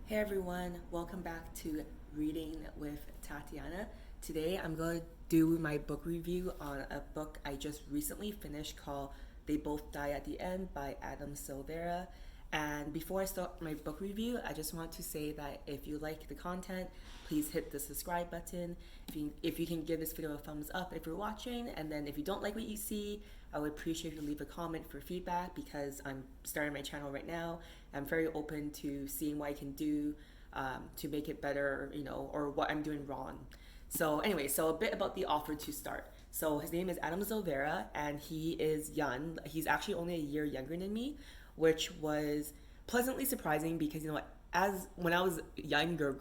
Hey everyone, welcome back to Reading with Tatiana. Today I'm going to do my book review on a book I just recently finished called They Both Die at the End by Adam Silvera. And before I start my book review, I just want to say that if you like the content, please hit the subscribe button. If you can give this video a thumbs up if you're watching, and then if you don't like what you see, I would appreciate if you leave a comment for feedback because I'm starting my channel right now. I'm very open to seeing what I can do to make it better, or what I'm doing wrong. So anyway, so a bit about the author to start. So his name is Adam Silvera, and he is young. He's actually only a year younger than me, which was pleasantly surprising because as when I was younger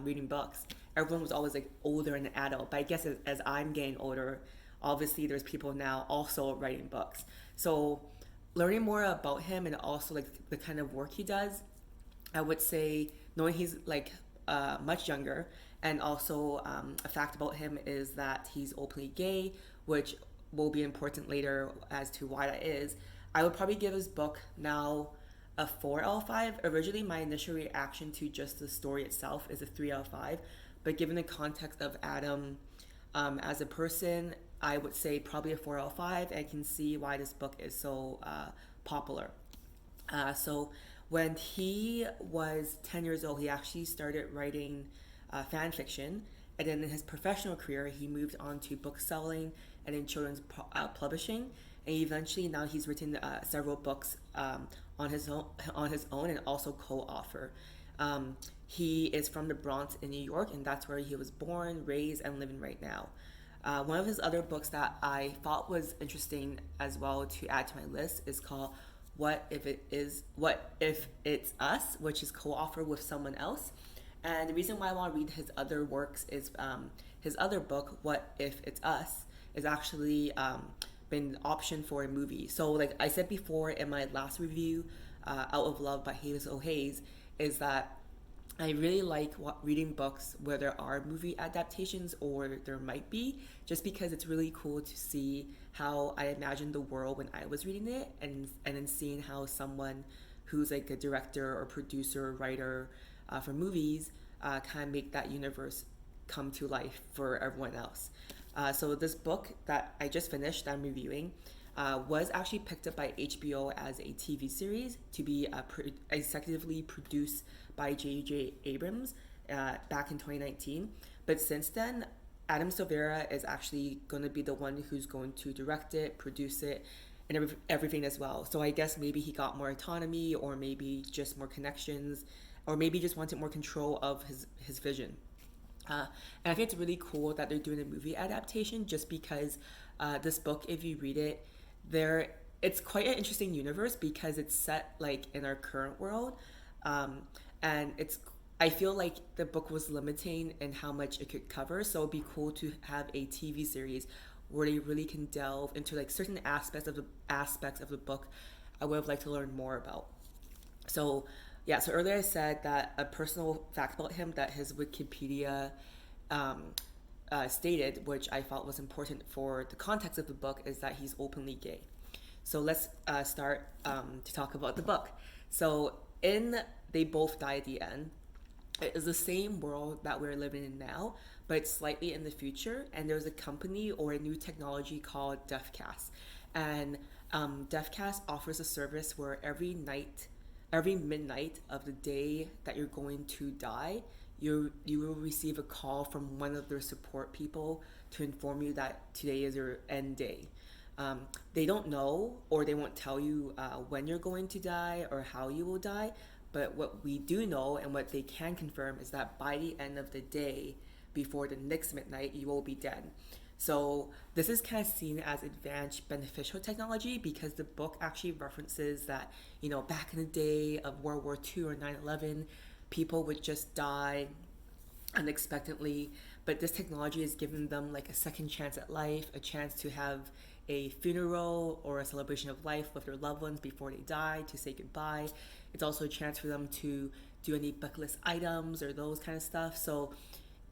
reading books, everyone was always like older and an adult. But I guess as I'm getting older, obviously there's people now also writing books. So learning more about him and also like the kind of work he does, I would say knowing he's like much younger, and also a fact about him is that he's openly gay, which will be important later as to why that is. I would probably give his book now a 4 out of 5. Originally, my initial reaction to just the story itself is a 3 out of 5, but given the context of Adam as a person, I would say probably a 4 out of 5. I can see why this book is so popular. So when he was 10 years old, he actually started writing fan fiction. And then in his professional career, he moved on to book selling and in children's publishing. And eventually now he's written several books on his own and also co-author. He is from the Bronx in New York, and that's where he was born, raised, and living right now. One of his other books that I thought was interesting as well to add to my list is called What If It's Us, which is co-authored with someone else. And the reason why I want to read his other works is his other book, What If It's Us, is actually been optioned for a movie. So like I said before in my last review, Out of Love by Hayes O'Hays, is that I really like reading books where there are movie adaptations or there might be, just because it's really cool to see how I imagined the world when I was reading it, and then seeing how someone who's like a director or producer or writer for movies kind of make that universe come to life for everyone else. So this book that I just finished, that I'm reviewing, was actually picked up by HBO as a TV series to be executively produced by J.J. Abrams back in 2019. But since then, Adam Silvera is actually going to be the one who's going to direct it, produce it, and everything as well. So I guess maybe he got more autonomy, or maybe just more connections, or maybe just wanted more control of his vision. And I think it's really cool that they're doing a movie adaptation, just because this book, if you read it, it's quite an interesting universe because it's set like in our current world, and I feel like the book was limiting in how much it could cover. So it'd be cool to have a TV series where they really can delve into like certain aspects of the book I would have liked to learn more about. So yeah, so earlier I said that a personal fact about him that his Wikipedia stated, which I thought was important for the context of the book, is that he's openly gay. So let's start to talk about the book. So in They Both Die at the End, it is the same world that we're living in now, but it's slightly in the future. And there's a company or a new technology called Deathcast. And Deathcast offers a service where every midnight of the day that you're going to die, you will receive a call from one of their support people to inform you that today is your end day. They don't know, or they won't tell you when you're going to die or how you will die, but what we do know and what they can confirm is that by the end of the day, before the next midnight, you will be dead. So this is kind of seen as advanced beneficial technology because the book actually references that, back in the day of World War II or 9/11, people would just die unexpectedly, but this technology has given them like a second chance at life, a chance to have a funeral or a celebration of life with their loved ones before they die, to say goodbye. It's also a chance for them to do any bucket list items or those kind of stuff. So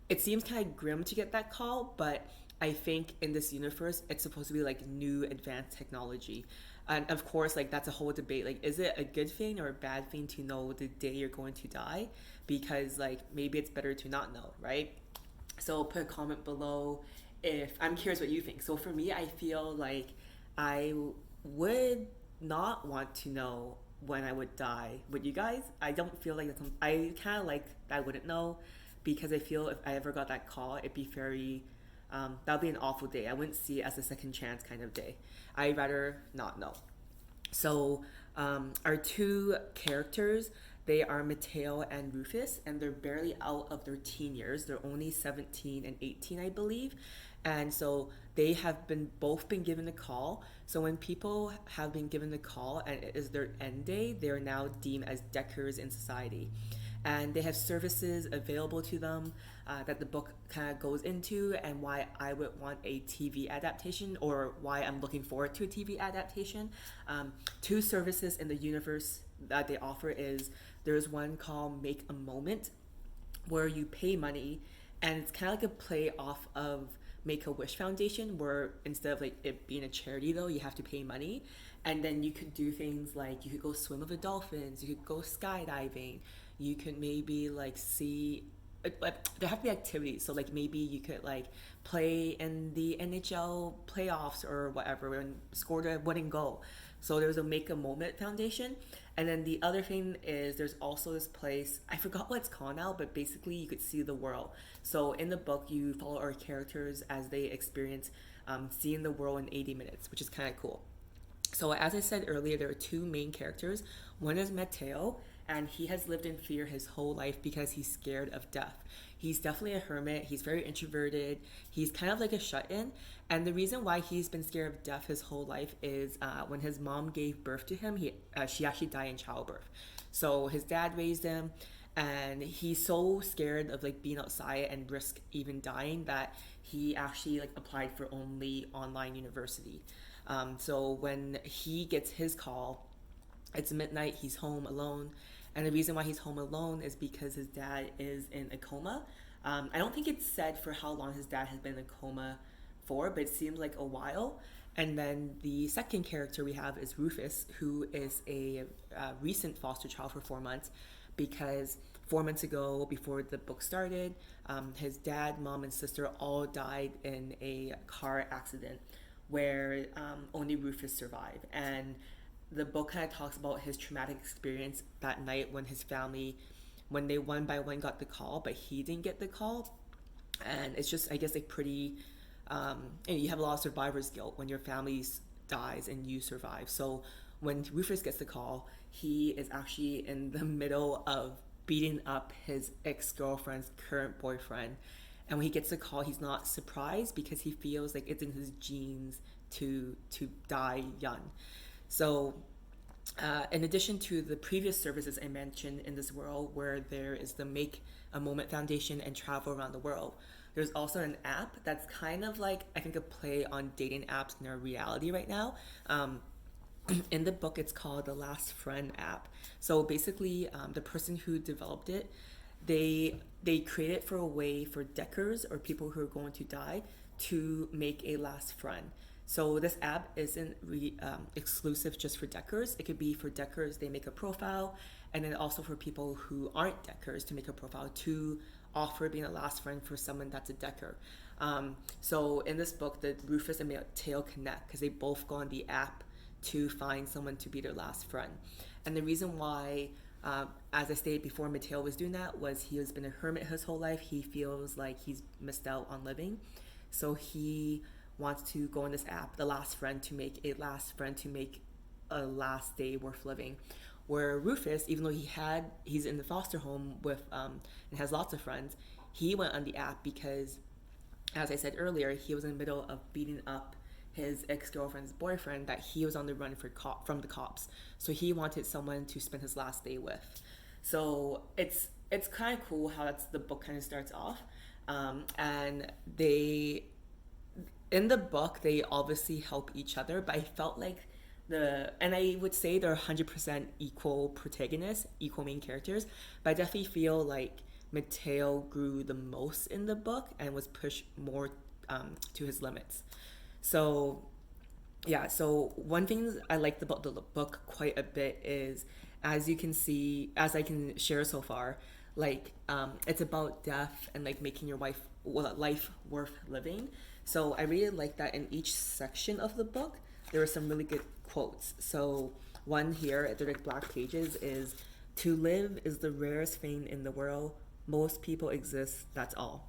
it seems kind of grim to get that call, but I think in this universe, it's supposed to be like new advanced technology. And of course, like that's a whole debate. Like, is it a good thing or a bad thing to know the day you're going to die? Because like maybe it's better to not know, right? So put a comment below if I'm curious what you think. So for me, I feel like I would not want to know when I would die. Would you guys? I don't feel like I kind of like I wouldn't know because I feel if I ever got that call, it'd be very that would be an awful day. I wouldn't see it as a second chance kind of day. I'd rather not know. So our two characters, they are Mateo and Rufus, and they're barely out of their teen years. They're only 17 and 18, I believe. And so they have been both been given a call. So when people have been given the call and it is their end day, they are now deemed as deckers in society. And they have services available to them that the book kind of goes into, and why I would want a TV adaptation, or why I'm looking forward to a TV adaptation. Two services in the universe that they offer is there's one called Make a Moment, where you pay money, and it's kind of like a play off of Make a Wish Foundation, where instead of like it being a charity though, you have to pay money, and then you could do things like you could go swim with the dolphins, you could go skydiving, you could maybe like see like there have to be activities. So like maybe you could like play in the NHL playoffs or whatever and score the winning goal. So there's a Make a Moment Foundation. And then the other thing is there's also this place, I forgot what it's called now, but basically you could see the world. So in the book, you follow our characters as they experience seeing the world in 80 minutes, which is kind of cool. So as I said earlier, there are two main characters. One is Mateo, and he has lived in fear his whole life because he's scared of death. He's definitely a hermit. He's very introverted. He's kind of like a shut-in. And the reason why he's been scared of death his whole life is when his mom gave birth to him, she actually died in childbirth. So his dad raised him, and he's so scared of like being outside and risk even dying that he actually like applied for only online university. So when he gets his call, it's midnight, he's home alone. And the reason why he's home alone is because his dad is in a coma. I don't think it's said for how long his dad has been in a coma for, but it seems like a while. And then the second character we have is Rufus, who is a recent foster child for 4 months, because 4 months ago, before the book started, his dad, mom, and sister all died in a car accident where only Rufus survived. And the book kind of talks about his traumatic experience that night when his family, when they one by one got the call, but he didn't get the call. And it's just, I guess, like pretty, you have a lot of survivor's guilt when your family dies and you survive. So when Rufus gets the call, he is actually in the middle of beating up his ex-girlfriend's current boyfriend. And when he gets the call, he's not surprised because he feels like it's in his genes to die young. So in addition to the previous services I mentioned in this world, where there is the Make a Moment Foundation and travel around the world, there's also an app that's kind of like, I think, a play on dating apps in our reality right now. In the book, it's called the Last Friend app. So basically, the person who developed it, they create it for a way for deckers or people who are going to die to make a last friend. So this app isn't exclusive just for deckers. It could be for deckers, they make a profile, and then also for people who aren't deckers to make a profile to offer being a last friend for someone that's a decker. So in this book, the Rufus and Mateo connect because they both go on the app to find someone to be their last friend. And the reason why, as I stated before, Mateo was doing that was he has been a hermit his whole life. He feels like he's missed out on living. So he wants to go on this app, the last friend, to make a last friend, to make a last day worth living. Where Rufus, even though he's in the foster home with and has lots of friends, he went on the app because, as I said earlier, he was in the middle of beating up his ex-girlfriend's boyfriend that he was on the run from the cops. So he wanted someone to spend his last day with. So it's kind of cool how the book kind of starts off, and in the book, they obviously help each other, but I felt like and I would say they're 100% equal protagonists, equal main characters, but I definitely feel like Mateo grew the most in the book and was pushed more to his limits. So yeah, so one thing I liked about the book quite a bit is, as you can see, as I can share so far, like it's about death and like making your life worth living. So I really like that in each section of the book there were some really good quotes. So one here, the like black pages, is to live is the rarest thing in the world. Most people exist, that's all.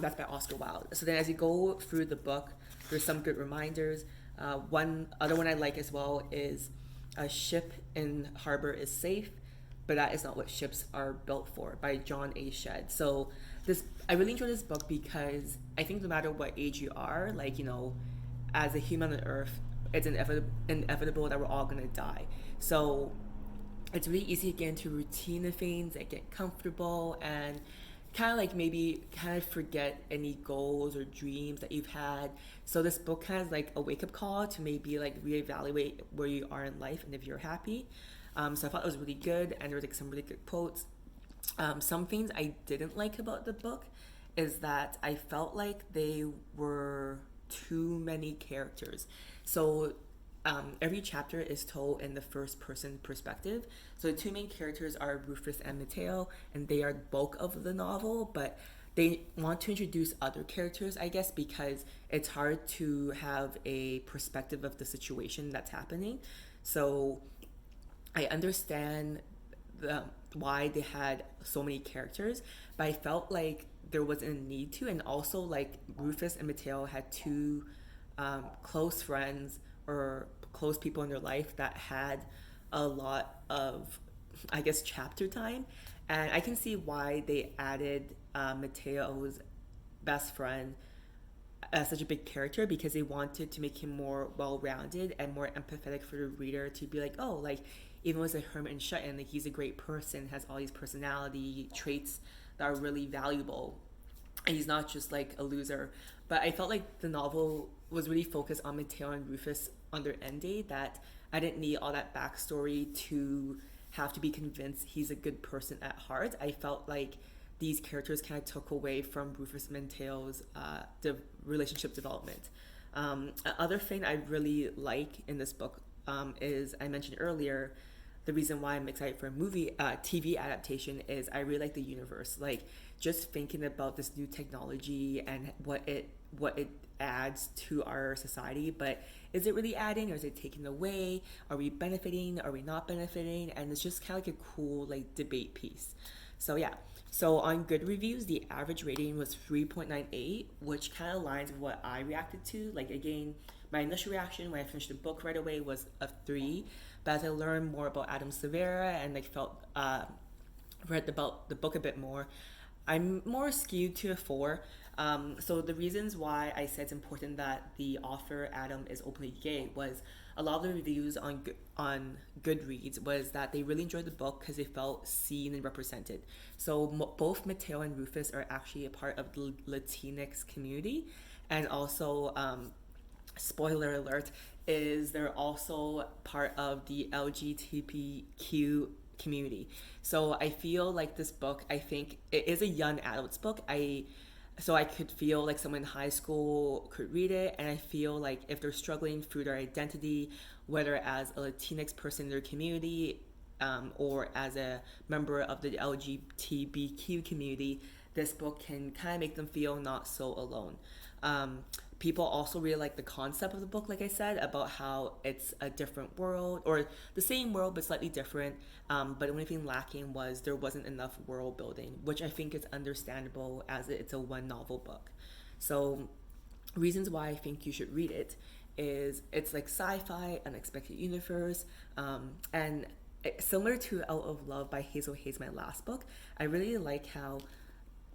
That's by Oscar Wilde. So then as you go through the book, there's some good reminders. One other one I like as well is a ship in harbor is safe, but that is not what ships are built for, by John A. Shedd. So this, I really enjoy this book because I think no matter what age you are, like, you know, as a human on Earth, it's inevitable that we're all gonna die. So it's really easy to get into routine of things and get comfortable and kind of like maybe kind of forget any goals or dreams that you've had. So this book has like a wake-up call to maybe like reevaluate where you are in life and if you're happy. So I thought it was really good, and there was like some really good quotes. Some things I didn't like about the book is that I felt like they were too many characters. So every chapter is told in the first person perspective. So the two main characters are Rufus and Mateo, and they are the bulk of the novel, but they want to introduce other characters, I guess, because it's hard to have a perspective of the situation that's happening. So I understand why they had so many characters, but I felt like there wasn't a need to. And also, like, Rufus and Mateo had two close friends or close people in their life that had a lot of, I guess, chapter time. And I can see why they added Mateo's best friend as such a big character, because they wanted to make him more well-rounded and more empathetic for the reader to be like, oh, like, even as a hermit and shut-in, like, he's a great person, has all these personality traits that are really valuable, and he's not just like a loser. But I felt like the novel was really focused on Mateo and Rufus on their end date, that I didn't need all that backstory to have to be convinced he's a good person at heart. I felt like these characters kind of took away from Rufus and Mateo's relationship development. Another thing I really like in this book is, I mentioned earlier, the reason why I'm excited for a TV adaptation is I really like the universe. Like, just thinking about this new technology and what it adds to our society, but is it really adding or is it taking away? Are we benefiting? Are we not benefiting? And it's just kind of like a cool like debate piece. So yeah. So on good reviews, the average rating was 3.98, which kind of aligns with what I reacted to. Like, again, my initial reaction when I finished the book right away was a 3, but as I learned more about Adam Silvera and like read about the book a bit more, I'm more skewed to a 4. So the reasons why I said it's important that the author Adam is openly gay was a lot of the reviews on Goodreads was that they really enjoyed the book because they felt seen and represented. So both Mateo and Rufus are actually a part of the Latinx community, and also spoiler alert, is they're also part of the LGBTQ community. So I feel like this book, I think it is a young adult's book. So I could feel like someone in high school could read it, and I feel like if they're struggling through their identity, whether as a Latinx person in their community or as a member of the LGBTQ community, this book can kind of make them feel not so alone. People also really like the concept of the book, like I said, about how it's a different world, or the same world but slightly different. But the only thing lacking was there wasn't enough world building, which I think is understandable as it's a one novel book. So reasons why I think you should read it is it's like sci-fi, unexpected universe, and similar to Out of Love by Hazel Hayes, my last book. I really like how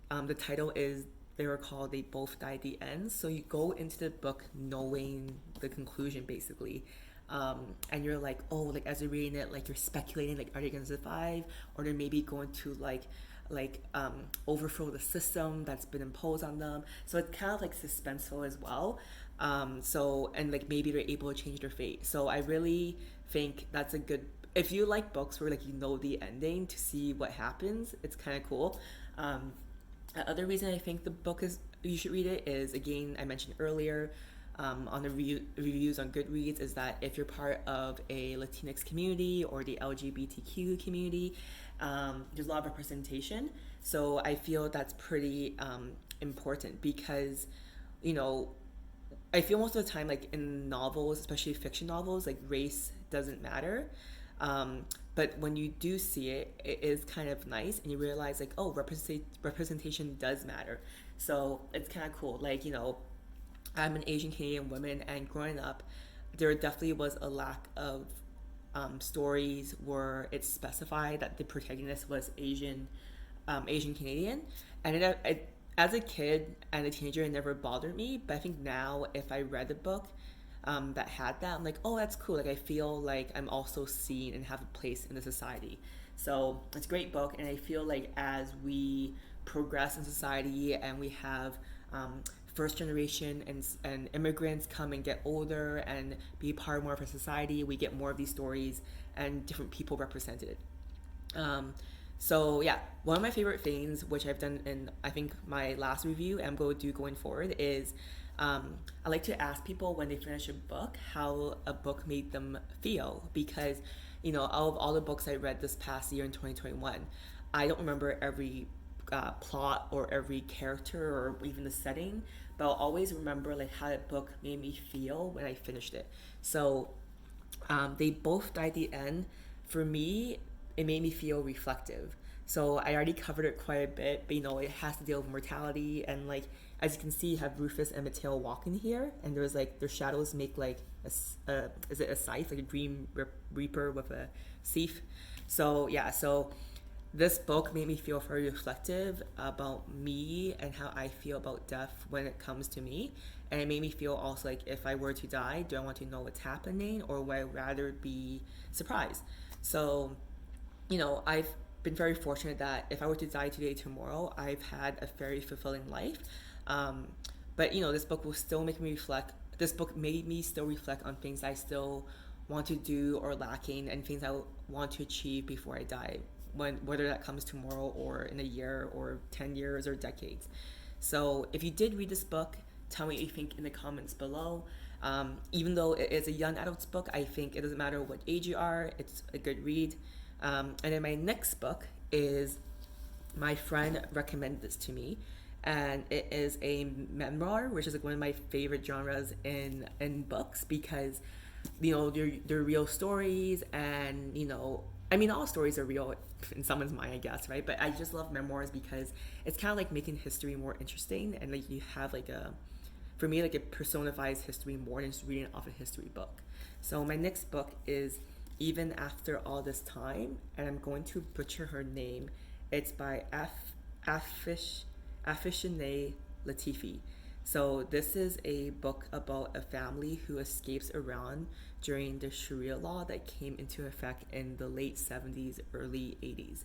the title is They Were Called They Both Die at the End. So you go into the book knowing the conclusion, basically. And you're like, oh, like as you're reading it, like you're speculating, like, are they going to survive? Or they're maybe going to overthrow the system that's been imposed on them. So it's kind of like suspenseful as well. And like maybe they're able to change their fate. So I really think that's a good, if you like books where like you know the ending to see what happens, it's kind of cool. Other reason I think the book is you should read it is, again, I mentioned earlier on the reviews on Goodreads, is that if you're part of a Latinx community or the LGBTQ community, there's a lot of representation. So I feel that's pretty important because, you know, I feel most of the time, like in novels, especially fiction novels, like race doesn't matter. But when you do see it, it is kind of nice, and you realize like, oh, representation does matter. So it's kind of cool. Like, you know, I'm an Asian Canadian woman, and growing up, there definitely was a lack of stories where it's specified that the protagonist was Asian Canadian, and as a kid and a teenager, it never bothered me. But I think now, if I read a book that had that, I'm like, oh, that's cool. Like I feel like I'm also seen and have a place in the society. So it's a great book, and I feel like as we progress in society and we have first generation and immigrants come and get older and be part more of our society, we get more of these stories and different people represented. So yeah, one of my favorite things, which I've done in I think my last review, and I'm going to do going forward, is I like to ask people when they finish a book how a book made them feel, because you know, out of all the books I read this past year in 2021, I don't remember every plot or every character or even the setting, but I'll always remember like how that book made me feel when I finished it. So they both died at the end. For me, it made me feel reflective. So I already covered it quite a bit, but you know, it has to deal with mortality, and like as you can see, you have Rufus and Mateo walking here, and there's like their shadows make like is it a scythe, like a dream reaper with a sieve. So yeah, so this book made me feel very reflective about me and how I feel about death when it comes to me. And it made me feel also like, if I were to die, do I want to know what's happening, or would I rather be surprised? So, you know, I've been very fortunate that if I were to die today, tomorrow, I've had a very fulfilling life. But, you know, this book will still make me reflect. This book made me still reflect on things I still want to do or lacking, and things I want to achieve before I die, whether that comes tomorrow or in a year or 10 years or decades. So if you did read this book, tell me what you think in the comments below. Even though it is a young adult's book, I think it doesn't matter what age you are, it's a good read. And then my next book is, my friend recommended this to me, and it is a memoir, which is like one of my favorite genres in books, because you know, they're real stories, and you know, I mean, all stories are real in someone's mind, I guess, right? But I just love memoirs because it's kind of like making history more interesting, and like you have like for me, like it personifies history more than just reading off a history book. So my next book is Even After All This Time, and I'm going to butcher her name. It's by Afschineh Latifi. So this is a book about a family who escapes Iran during the Sharia law that came into effect in the late 70s, early 80s.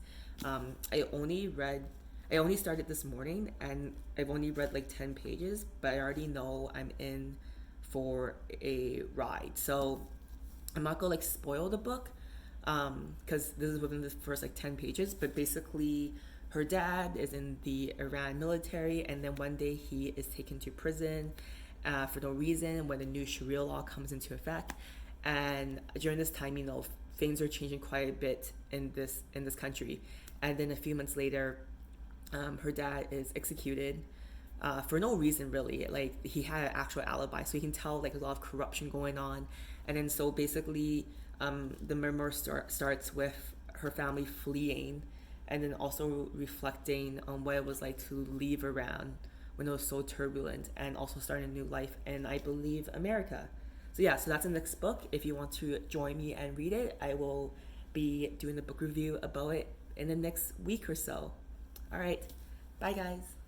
I only started this morning, and I've only read like 10 pages, but I already know I'm in for a ride. So I'm not gonna like spoil the book, because this is within the first like 10 pages, but basically her dad is in the Iran military, and then one day he is taken to prison for no reason when the new Sharia law comes into effect. And during this time, you know, things are changing quite a bit in this country. And then a few months later, her dad is executed for no reason really. Like he had an actual alibi, so you can tell like a lot of corruption going on. And then so basically, the memoir starts with her family fleeing, and then also reflecting on what it was like to leave Iran when it was so turbulent, and also starting a new life in, I believe, America. So yeah, so that's the next book. If you want to join me and read it, I will be doing a book review about it in the next week or so. All right, bye guys.